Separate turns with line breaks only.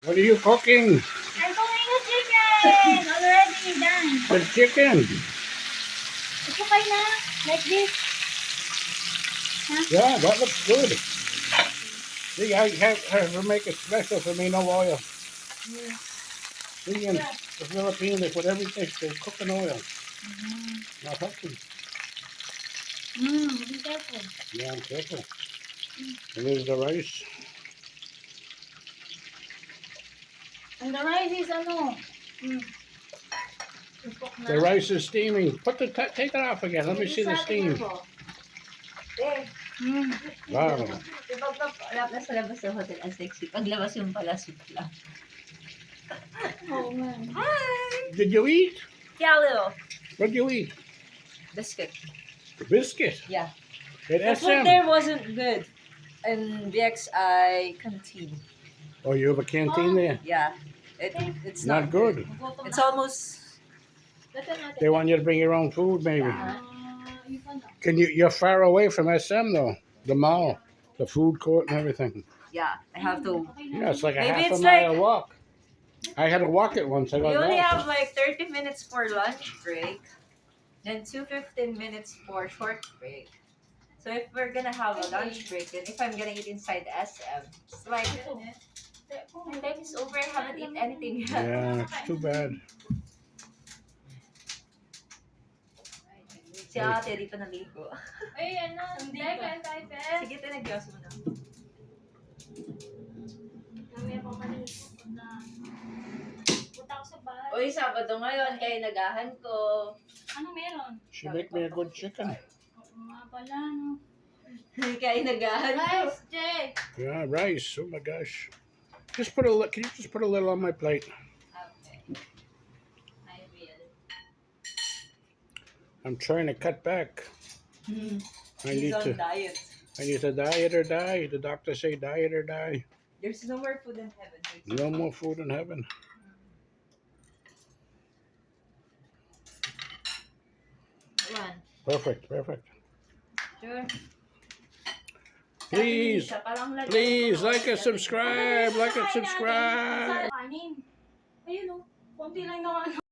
What are you cooking?
I'm cooking a chicken! Already done.
The chicken.
It's okay na. Like this.
Yeah, that looks good. See, I have her make it special for me, no oil. See, in the Philippines, they put everything, they cook in oil. Not healthy.
Be careful.
Yeah, I'm careful. And there's the rice.
And the rice is ano?
The rice is steaming. Take it off again. Let me see the steam. Wow.
Nasa labas sa hotel ang sexy. Paglabas yung pala soup lang.
Oh man.
Hi!
Did you eat?
Yeah, a little.
What did you eat?
Biscuit.
Biscuit.
Yeah.
At
The food
SM.
there wasn't good. In VXI canteen.
Oh, you have a canteen there?
Yeah. It's
Not good.
It's almost...
They want you to bring your own food, maybe.
Yeah.
You're far away from SM though, the mall, the food court and everything.
Yeah, I have to...
Yeah, it's like a
Maybe
half a
it's
mile
like-
walk. I had to walk it once. I
We
got
only
lost.
have like 30 minutes for lunch break. Then 15 minutes for short break. So if we're gonna have a lunch break, then if I'm gonna eat inside SM, it's like... My time is over, I haven't eaten anything yet.
Yeah, it's too bad.
Si ate, di pa naligo.
Ay, ano? Diaper.
Sige, tinagyawas mo na.
Mamaya pa maligo ko na. Punta ako sa bahay.
Uy, Sabado ngayon, kaya nagahan ko.
Ano meron?
She make me a good chicken.
Oo nga pala, no?
Kaya nagahan ko.
Rice, Jay!
Yeah, rice. Oh my gosh. Just put can you just put a little on my plate?
Okay. I will.
I'm trying to cut back. I
He's
need
on
to
diet.
diet or die. The doctors say diet or die.
There's no more food in heaven.
No more food in heaven.
One.
Perfect.
Sure.
Please,
Isa pa lang lagyan
please
ko.
like and subscribe. Like and subscribe.
Kanin. Ayun, oh. Konti lang naman.